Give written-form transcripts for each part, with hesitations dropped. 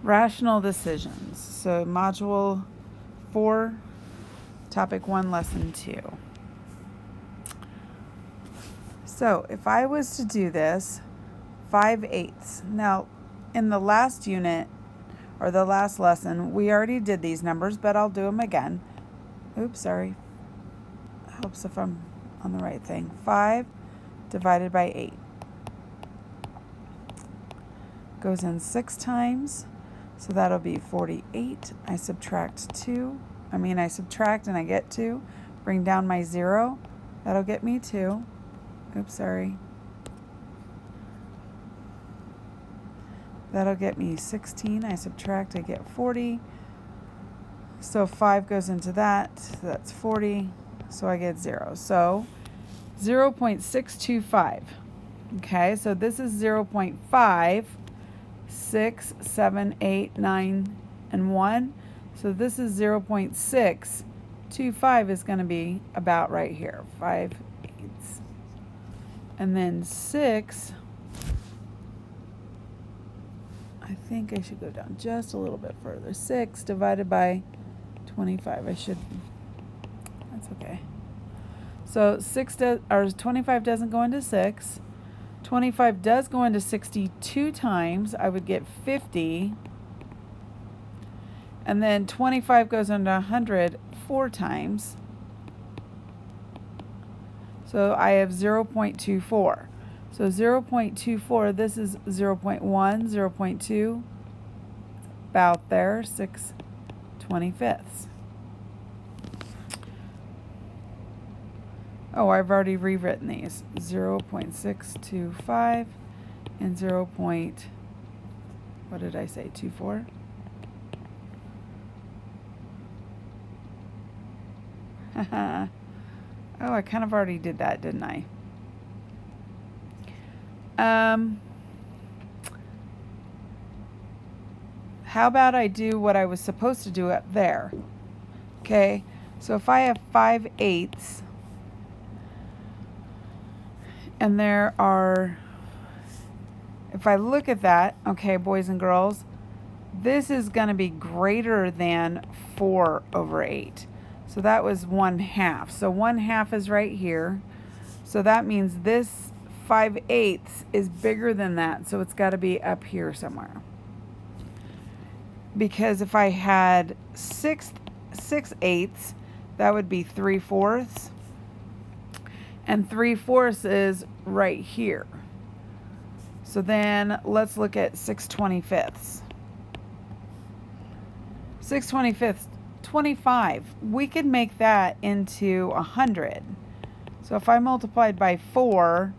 Rational decisions. So module 4, topic 1, lesson 2. So if I was to do this, 5/8. Now, in the last unit, or the last lesson, we already did these numbers, but I'll do them again. Oops, sorry. Helps if I'm on the right thing. 5 divided by 8. Goes in 6 times, so that'll be 48. I subtract and I get 2. Bring down my 0. That'll get me 2. Oops, sorry. That'll get me 16. I subtract, I get 40. So 5 goes into that. So that's 40. So I get 0. So 0.625. Okay, so this is 0.5, 6, 7, 8, 9, and 1. So this is 0.625 is going to be about right here. 5/8. And then 6, I think I should go down just a little bit further. 6 divided by 25. That's okay. So 25 doesn't go into 6. 25 does go into 62 times. I would get 50. And then 25 goes into 100 4 times. So I have 0.24. So 0.24, this is 0.1, 0.2, about there, 6/25. Oh, I've already rewritten these. 0.625 and 24? Oh, I kind of already did that, didn't I? How about I do what I was supposed to do up there? Okay, so if I have 5/8, and there are, if I look at that, okay, boys and girls, this is going to be greater than 4/8. So that was 1/2. So 1/2 is right here. So that means this 5/8 is bigger than that. So it's got to be up here somewhere. Because if I had 6/8, that would be 3/4. And 3/4 is right here. So then let's look at 6/25. 6/25, 25. We could make that into 100. So if I multiplied by 4,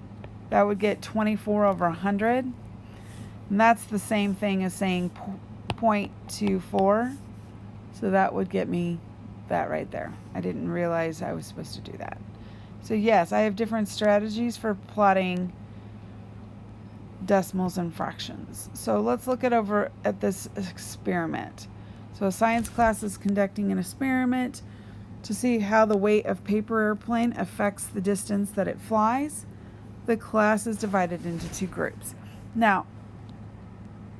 that would get 24/100. And that's the same thing as saying 0.24. So that would get me that right there. I didn't realize I was supposed to do that. So yes, I have different strategies for plotting decimals and fractions. So let's look over at this experiment. So a science class is conducting an experiment to see how the weight of paper airplane affects the distance that it flies. The class is divided into 2 groups. Now,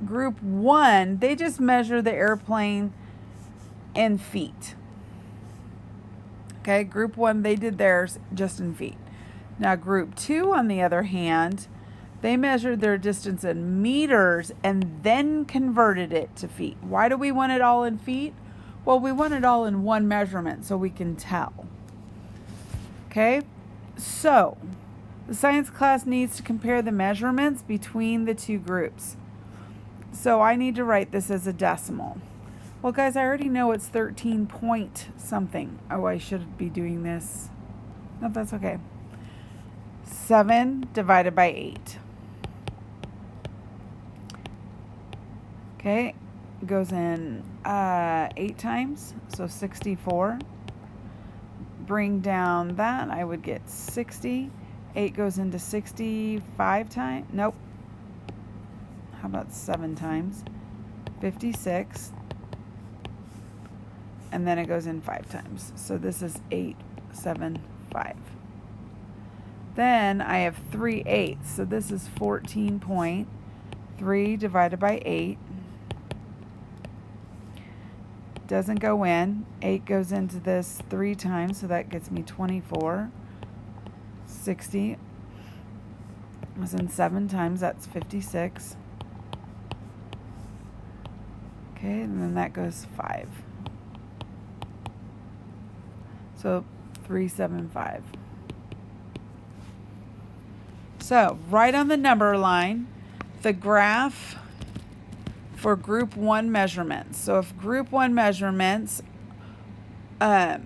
group 1, they just measure the airplane in feet. Okay, group 1, they did theirs just in feet. Now, group 2, on the other hand, they measured their distance in meters and then converted it to feet. Why do we want it all in feet? Well, we want it all in one measurement so we can tell. Okay, so the science class needs to compare the measurements between the 2 groups. So I need to write this as a decimal. Well, guys, I already know it's 13 point something. Oh, I should be doing this. No, that's okay. 7 divided by 8. Okay, it goes in 8 times, so 64. Bring down that, I would get 60. 8 goes into 65 times. Nope. How about 7 times? 56. And then it goes in 5 times. So this is 8, 7, 5. Then I have 3/8. So this is 14.3 divided by 8. doesn't go in. 8 goes into this 3 times, so that gets me 24. 60 was in 7 times, that's 56. Okay, and then that goes 5. So 375. So right on the number line, the graph for group 1 measurements. So if group 1 measurements are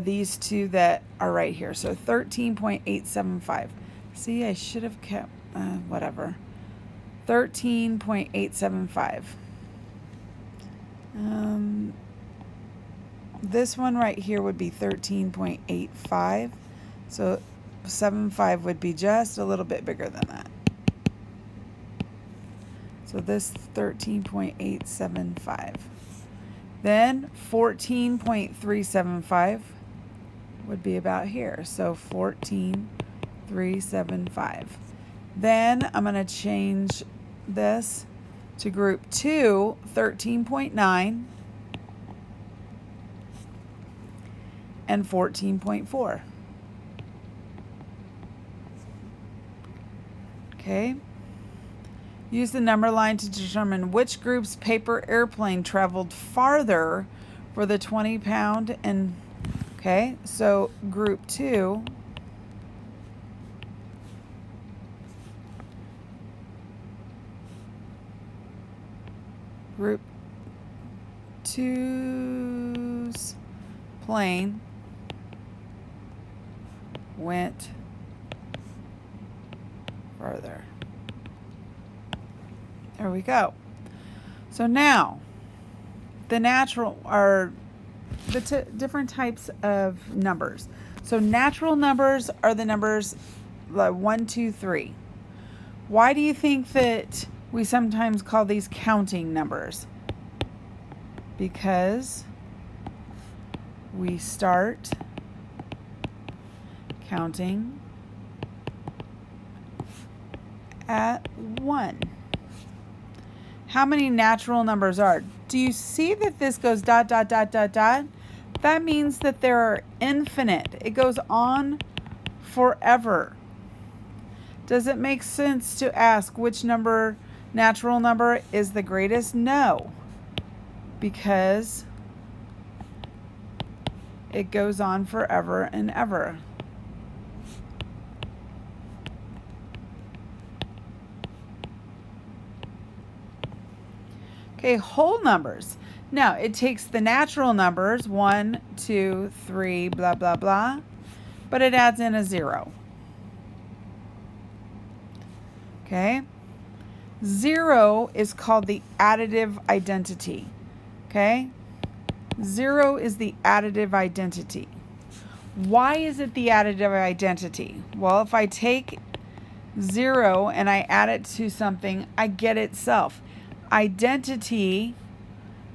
these two that are right here. So 13.875. See, I should have kept, whatever. 13.875. This one right here would be 13.85. So 75 would be just a little bit bigger than that. So this 13.875. Then 14.375 would be about here. So 14.375. Then I'm going to change this to group 2, 13.9 and 14.4. Okay. Use the number line to determine which group's paper airplane traveled farther for the 20-pound and, okay, so group 2 group 2's plane went further. There we go. So now, the natural are the different types of numbers. So natural numbers are the numbers like 1, 2, 3. Why do you think that we sometimes call these counting numbers? Because we start counting at 1. How many natural numbers are? Do you see that this goes dot, dot, dot, dot, dot? That means that there are infinite. It goes on forever. Does it make sense to ask which natural number is the greatest? No, because it goes on forever and ever. Okay, whole numbers. Now, it takes the natural numbers, 1, 2, 3, blah, blah, blah, but it adds in a 0. Okay? 0 is called the additive identity. Okay? 0 is the additive identity. Why is it the additive identity? Well, if I take 0 and I add it to something, I get itself. Identity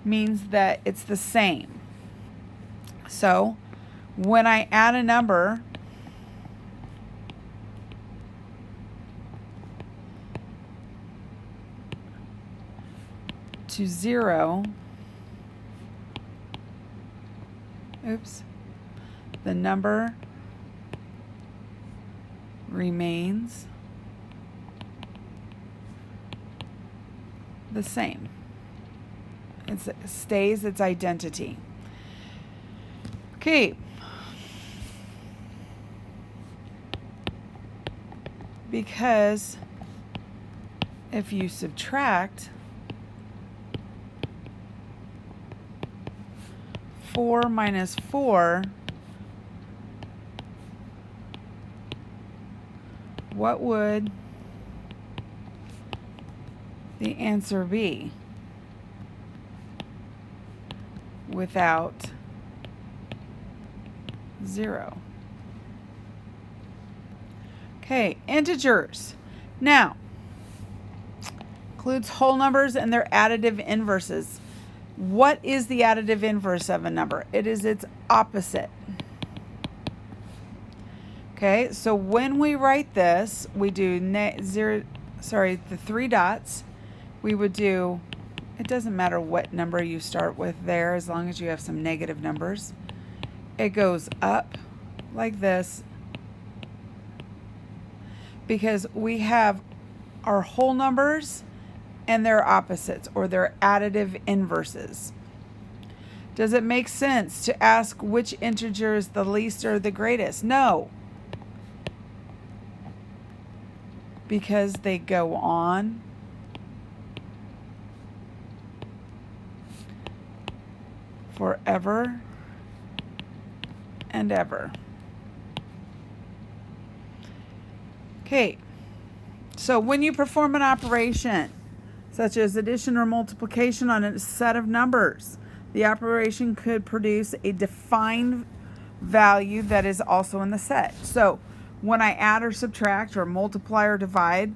means that it's the same. So when I add a number to 0, the number remains the same. It stays its identity. Okay. Because if you subtract 4 minus 4, what would the answer be without 0? Okay, integers. Now, includes whole numbers and their additive inverses. What is the additive inverse of a number? It is its opposite. Okay, so when we write this, we do the 3 dots. We would do It doesn't matter what number you start with there as long as you have some negative numbers. It goes up like this because we have our whole numbers and their opposites, or their additive inverses. Does it make sense to ask which integer is the least or the greatest? No. Because they go on forever and ever. Okay, so when you perform an operation, such as addition or multiplication on a set of numbers, the operation could produce a defined value that is also in the set. So when I add or subtract or multiply or divide,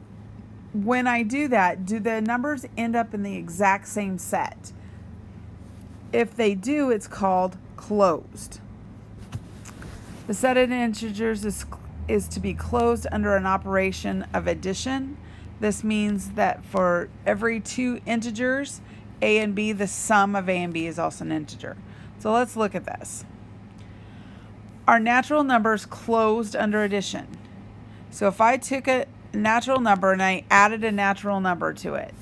when I do that, do the numbers end up in the exact same set? If they do, it's called closed. The set of integers is to be closed under an operation of addition. This means that for every two integers, a and b, the sum of a and b is also an integer. So let's look at this. Are natural numbers closed under addition? So if I took a natural number and I added a natural number to it.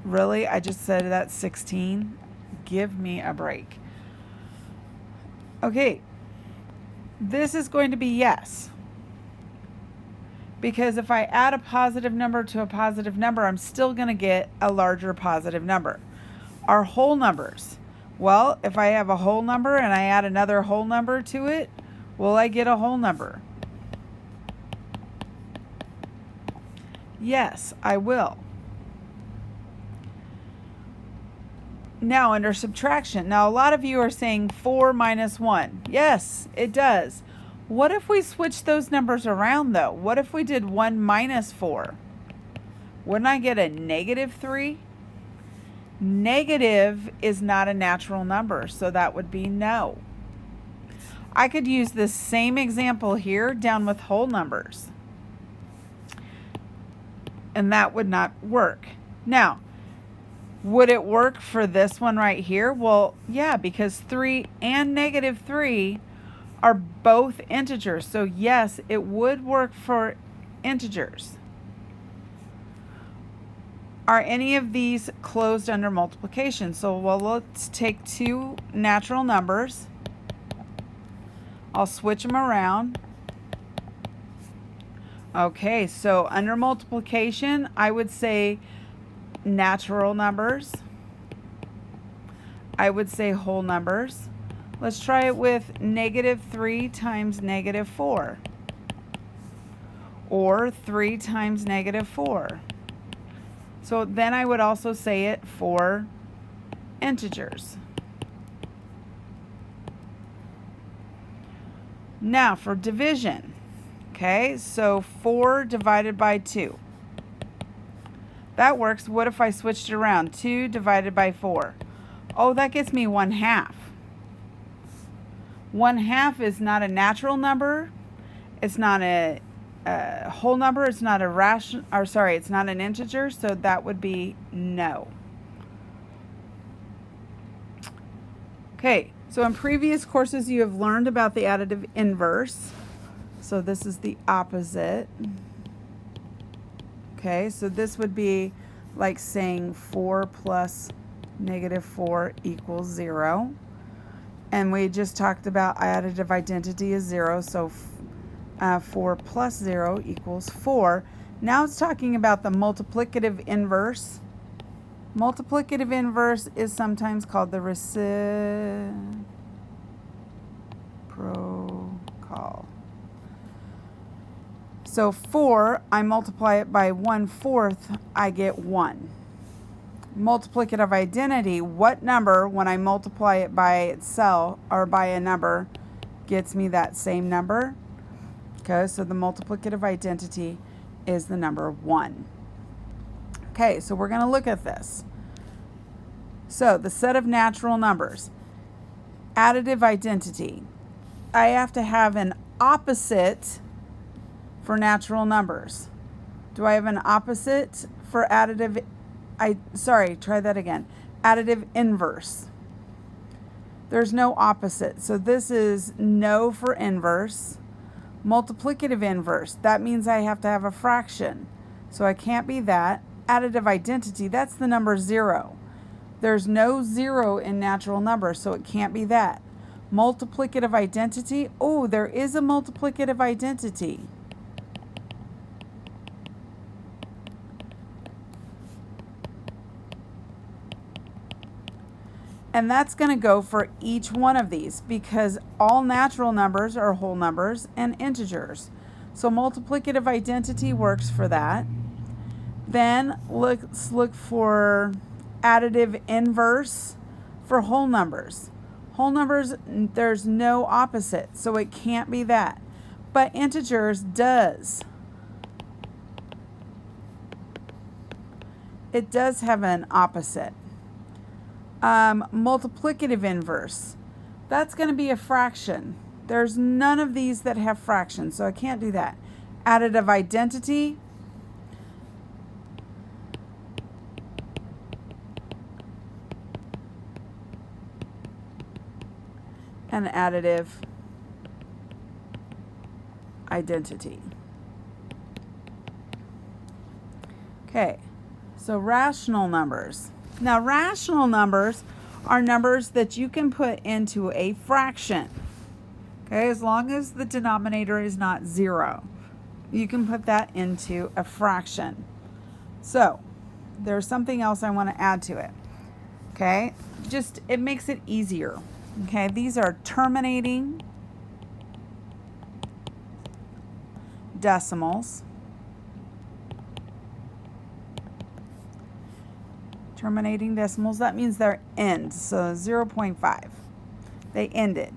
Really? I just said that's 16? Give me a break. Okay. This is going to be yes. Because if I add a positive number to a positive number, I'm still going to get a larger positive number. Our whole numbers. Well, if I have a whole number and I add another whole number to it, will I get a whole number? Yes, I will. Now, under subtraction. Now, a lot of you are saying 4 minus 1. Yes, it does. What if we switch those numbers around, though? What if we did 1 minus 4? Wouldn't I get a negative 3? Negative is not a natural number, so that would be no. I could use this same example here down with whole numbers, and that would not work. Now, would it work for this one right here? Well, yeah, because 3 and negative 3 are both integers. So yes, it would work for integers. Are any of these closed under multiplication? So, well, let's take two natural numbers. I'll switch them around. Okay, so under multiplication, I would say natural numbers. I would say whole numbers. Let's try it with negative 3 times negative 4. Or 3 times negative 4. So then I would also say it for integers. Now for division. Okay, so 4 divided by 2. That works. What if I switched it around? 2 divided by 4. Oh, that gets me 1/2. 1/2 is not a natural number. It's not a whole number. It's not a rational, or sorry, it's not an integer. So that would be no. Okay, so in previous courses you have learned about the additive inverse. So this is the opposite. Okay, so this would be like saying 4 plus negative 4 equals 0. And we just talked about additive identity is 0, so 4 plus 0 equals 4. Now it's talking about the multiplicative inverse. Multiplicative inverse is sometimes called the reciprocal. So 4, I multiply it by 1/4, I get 1. Multiplicative identity, what number, when I multiply it by itself or by a number, gets me that same number? Okay, so the multiplicative identity is the number 1. Okay, so we're going to look at this. So the set of natural numbers. Additive identity. I have to have an opposite for natural numbers. Do I have an opposite for additive, try that again. Additive inverse. There's no opposite. So this is no for inverse. Multiplicative inverse. That means I have to have a fraction. So I can't be that. Additive identity, that's the number 0. There's no 0 in natural numbers, so it can't be that. Multiplicative identity, oh, there is a multiplicative identity. And that's going to go for each one of these because all natural numbers are whole numbers and integers. So multiplicative identity works for that. Then let's look for additive inverse for whole numbers. Whole numbers, there's no opposite, so it can't be that. But integers does. It does have an opposite. Multiplicative inverse. That's going to be a fraction. There's none of these that have fractions, so I can't do that. Additive identity. And additive identity. Okay, so rational numbers. Now, rational numbers are numbers that you can put into a fraction. Okay, as long as the denominator is not 0, you can put that into a fraction. So, there's something else I want to add to it. Okay, just it makes it easier. Okay, these are terminating decimals. Terminating decimals, that means they're end, so 0.5. They ended.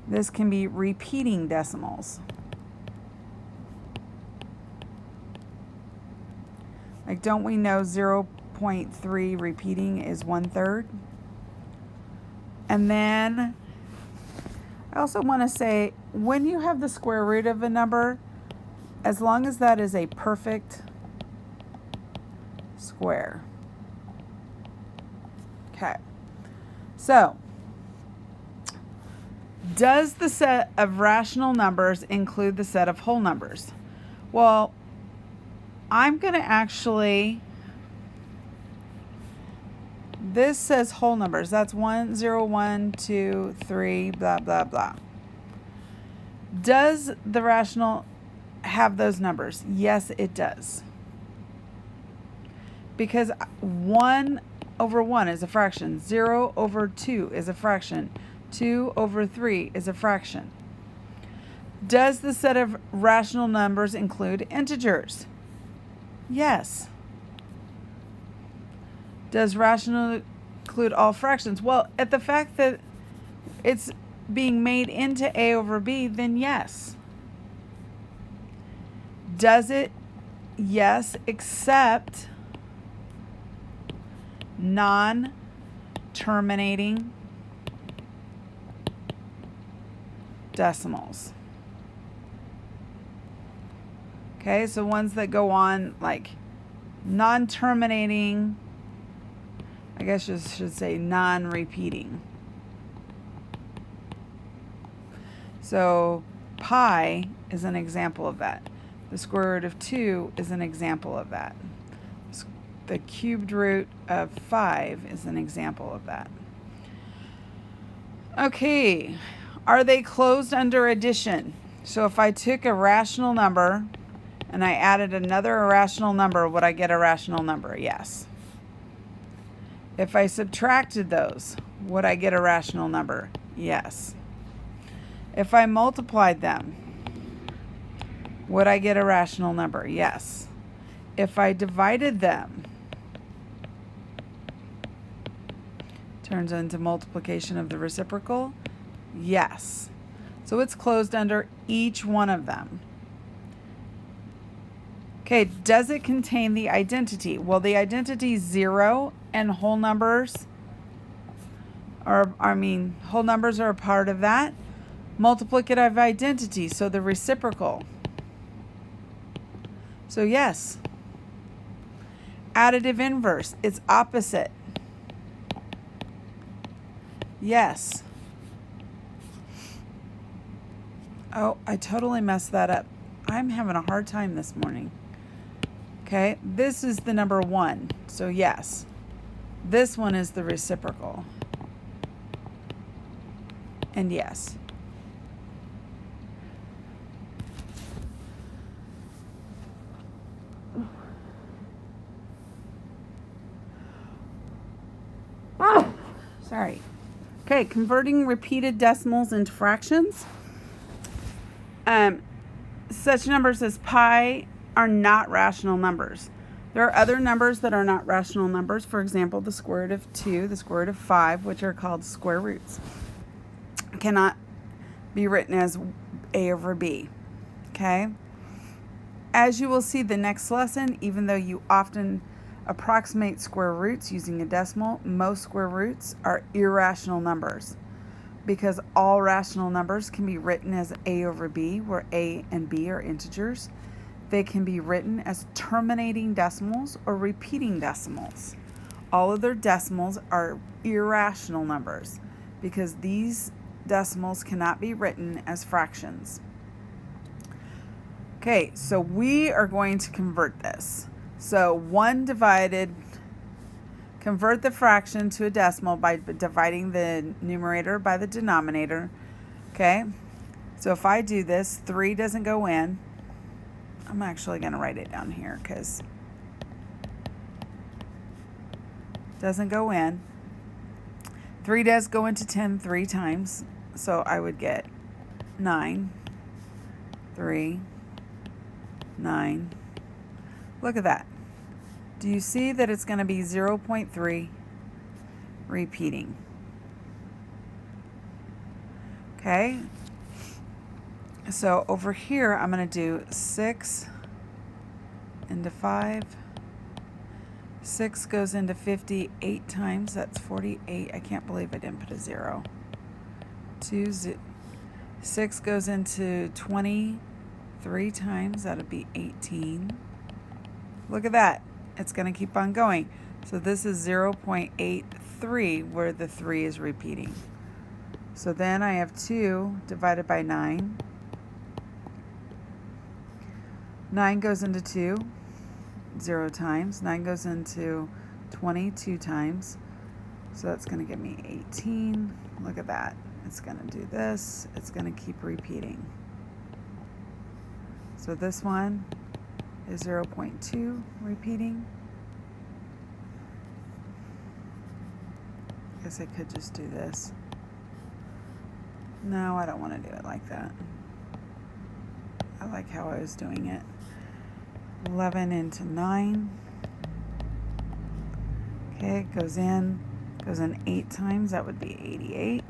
This can be repeating decimals. Like, don't we know 0.3 repeating is 1/3? And then I also want to say, when you have the square root of a number, as long as that is a perfect square. Okay. So, does the set of rational numbers include the set of whole numbers? Well, I'm going to actually... This says whole numbers. That's 1, 0, 1, 2, 3, blah, blah, blah. Does the rational have those numbers? Yes, it does. Because 1 over 1 is a fraction. 0 over 2 is a fraction. 2 over 3 is a fraction. Does the set of rational numbers include integers? Yes. Does rational include all fractions? Well, at the fact that it's being made into A over B, then yes. Does it? Yes, except non-terminating decimals. Okay, so ones that go on like non-terminating, I guess you should say non-repeating. So pi is an example of that. The square root of 2 is an example of that. The cubed root of 5 is an example of that. Okay, are they closed under addition? So if I took a rational number and I added another irrational number, would I get a rational number? Yes. If I subtracted those, would I get a rational number? Yes. If I multiplied them, would I get a rational number? Yes. If I divided them, turns into multiplication of the reciprocal? Yes. So it's closed under each one of them. Okay, does it contain the identity? Well, the identity is 0 and whole numbers are, whole numbers are a part of that. Multiplicative identity, so the reciprocal. So yes. Additive inverse, it's opposite. Yes. Oh, I totally messed that up. I'm having a hard time this morning. Okay, this is the number 1, so yes. This one is the reciprocal. And yes. Oh, sorry. Okay, converting repeated decimals into fractions. Such numbers as pi are not rational numbers. There are other numbers that are not rational numbers. For example, the square root of 2, the square root of 5, which are called square roots, cannot be written as a over b. Okay? As you will see the next lesson, even though you often approximate square roots using a decimal, most square roots are irrational numbers, because all rational numbers can be written as a over b, where a and b are integers. They can be written as terminating decimals or repeating decimals. All of their decimals are irrational numbers because these decimals cannot be written as fractions. Okay, so we are going to convert this. So 1 divided, convert the fraction to a decimal by dividing the numerator by the denominator. Okay, so if I do this, 3 doesn't go in. I'm actually going to write it down here because it doesn't go in. 3 does go into 10 3 times, so I would get 9, 3, 9. Look at that. Do you see that it's going to be 0.3 repeating? Okay. So over here, I'm going to do 6 into 5. 6 goes into 50 8 times. That's 48. I can't believe I didn't put a 0. 6 goes into 20 3 times. That would be 18. Look at that. It's going to keep on going. So this is 0.83 where the 3 is repeating. So then I have 2 divided by 9. 9 goes into 2, 0 times. 9 goes into 20, 2 times. So that's going to give me 18. Look at that. It's going to do this. It's going to keep repeating. So this one is 0.2 repeating. I guess I could just do this. No, I don't want to do it like that. I like how I was doing it. 11 into 9. Okay, it goes in 8 times. That would be 88.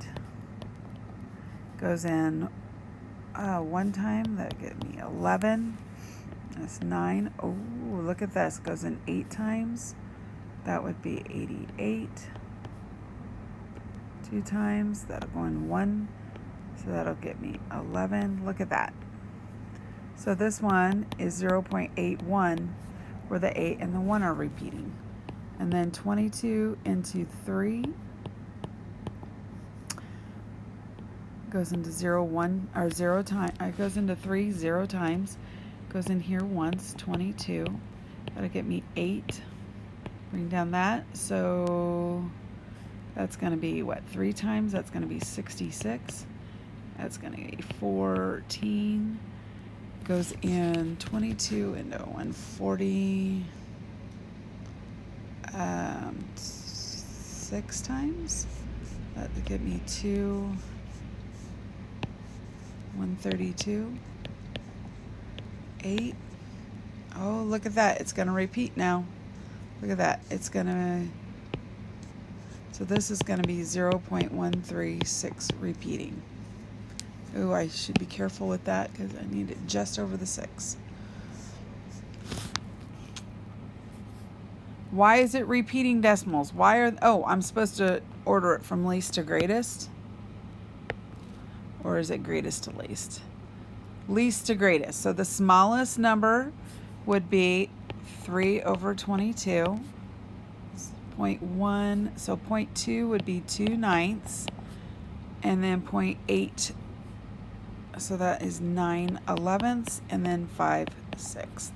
Goes in 1 time. That would give me 11. That's 9. Oh, look at this. Goes in 8 times. That would be 88. 2 times. That'll go in 1. So that'll get me 11. Look at that. So this one is 0.81, where the 8 and the 1 are repeating. And then 22 into 3 goes into 0 times. It goes into 3 0 times. Goes in here once, 22. That'll get me 8. Bring down that. So that's going to be what? 3 times? That's going to be 66. That's going to be 14. Goes in 22 into 140. 6 times. That would give me 2. 132. 8. Oh, look at that. It's going to repeat now. Look at that. It's going to... So this is going to be 0.136 repeating. Ooh, I should be careful with that because I need it just over the 6. Why is it repeating decimals? Why are... Oh, I'm supposed to order it from least to greatest? Or is it greatest to least? Least to greatest. So the smallest number would be 3 over 22. 0.1, so 0.2 would be 2/9, and then 0.8, so that is 9/11, and then 5/6.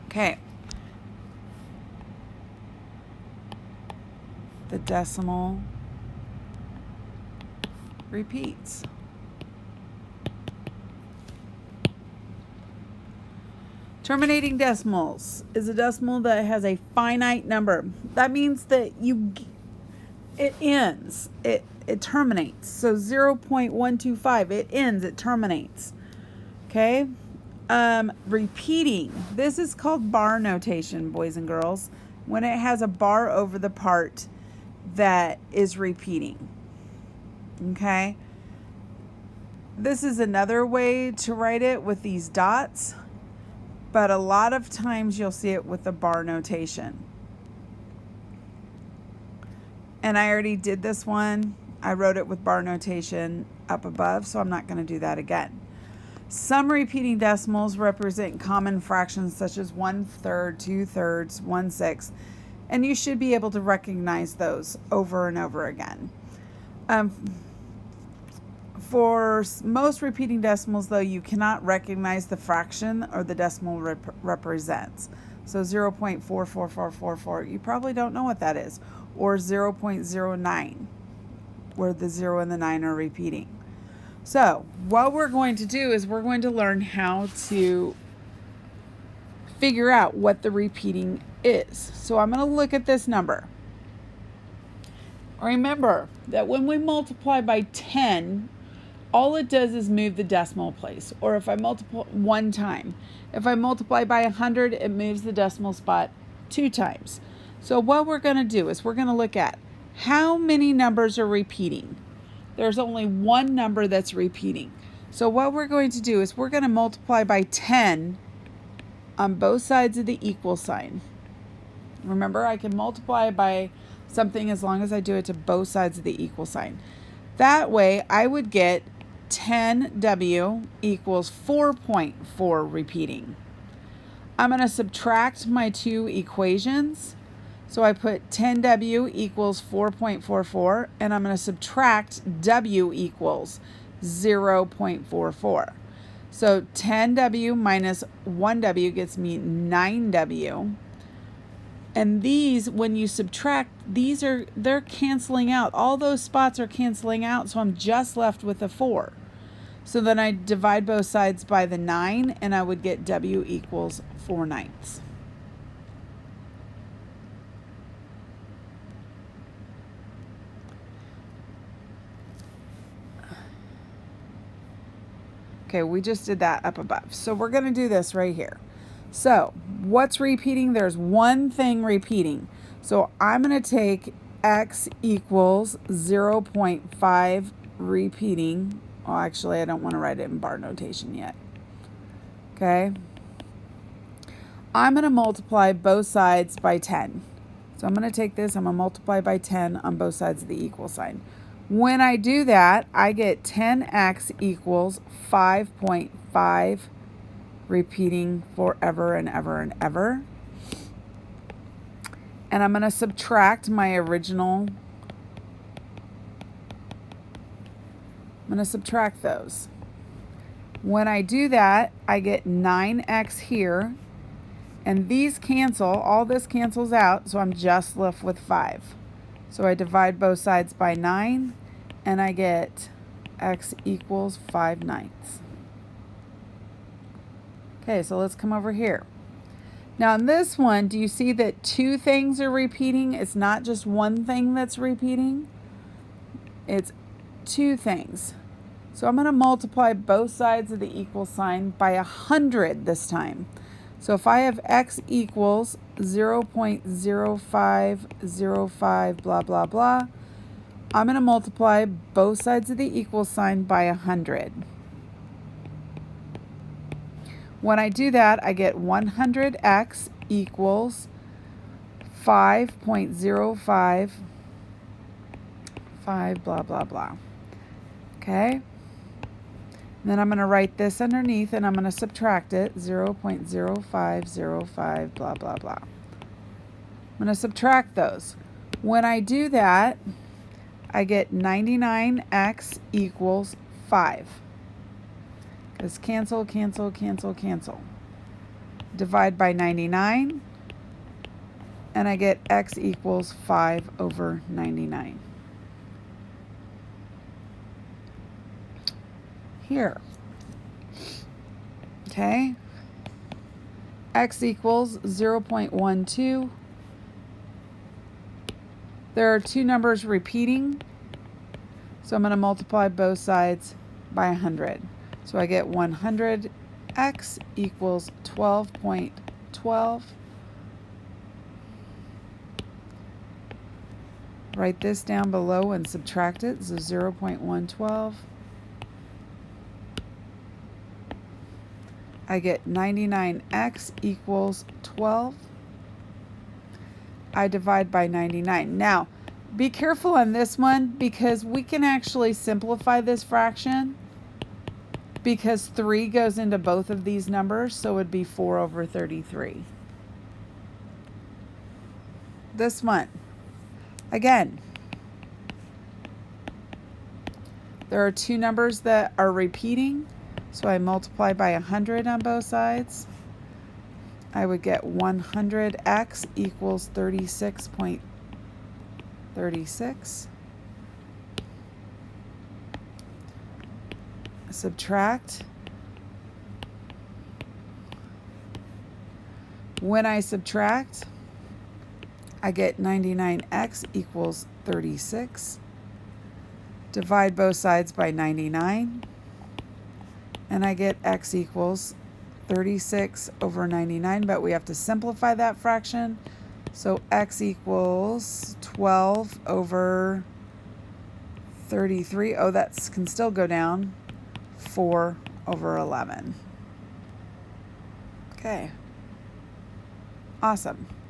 Okay. The decimal repeats. Terminating decimals is a decimal that has a finite number. That means that it ends. It terminates. So 0.125, it ends, it terminates. Okay? Repeating. This is called bar notation, boys and girls, when it has a bar over the part that is repeating. Okay? This is another way to write it with these dots, but a lot of times you'll see it with the bar notation. And I already did this one. I wrote it with bar notation up above, so I'm not going to do that again. Some repeating decimals represent common fractions such as 1/3, 2/3, 1/6, and you should be able to recognize those over and over again. For most repeating decimals, though, you cannot recognize the fraction or the decimal represents. So 0.44444, you probably don't know what that is. Or 0.09, where the 0 and the 9 are repeating. So what we're going to do is we're going to learn how to figure out what the repeating is. So I'm going to look at this number. Remember that when we multiply by 10, all it does is move the decimal place. Or if I multiply one time. If I multiply by 100, it moves the decimal spot 2 times. So what we're going to do is we're going to look at how many numbers are repeating. There's only one number that's repeating. So what we're going to do is we're going to multiply by 10 on both sides of the equal sign. Remember, I can multiply by something as long as I do it to both sides of the equal sign. That way, I would get 10W equals 4.4 repeating. I'm going to subtract my two equations. So I put 10W equals 4.44, and I'm going to subtract W equals 0.44. So 10W minus 1W gets me 9W. And these, when you subtract, they're canceling out. All those spots are canceling out, so I'm just left with a 4. So then I divide both sides by the 9, and I would get W equals 4/9. Okay, we just did that up above. So we're going to do this right here. So what's repeating? There's one thing repeating. So I'm going to take X equals 0.5 repeating. Oh, actually, I don't want to write it in bar notation yet. Okay. I'm going to multiply both sides by 10. So I'm going to take this, I'm going to multiply by 10 on both sides of the equal sign. When I do that, I get 10x equals 5.5 repeating forever and ever and ever. And I'm going to subtract my original. I'm going to subtract those. When I do that, I get 9x here. And these cancel, all this cancels out, so I'm just left with 5. So I divide both sides by 9, and I get x equals 5/9. Okay, so let's come over here. Now in this one, do you see that two things are repeating? It's not just one thing that's repeating. It's two things. So I'm going to multiply both sides of the equal sign by 100 this time. So if I have x equals 0.0505 blah, blah, blah, I'm going to multiply both sides of the equal sign by 100. When I do that, I get 100x equals 5.055 blah, blah, blah. Okay? Then I'm going to write this underneath and I'm going to subtract it, 0.0505, blah, blah, blah. I'm going to subtract those. When I do that, I get 99x equals 5. Because cancel, cancel, cancel, cancel. Divide by 99, and I get x equals 5 over 99. Here. Okay. X equals 0.12. There are two numbers repeating, so I'm going to multiply both sides by 100. So I get 100x equals 12.12. Write this down below and subtract it, so 0.112. I get 99x equals 12. I divide by 99. Now, be careful on this one because we can actually simplify this fraction because 3 goes into both of these numbers, so it would be 4 over 33. This one, again, there are two numbers that are repeating, so I multiply by 100 on both sides. I would get 100x equals 36.36. Subtract. When I subtract, I get 99x equals 36. Divide both sides by 99, and I get x equals 36 over 99, but we have to simplify that fraction. So x equals 12 over 33. Oh, that can still go down. 4 over 11. Okay. Awesome.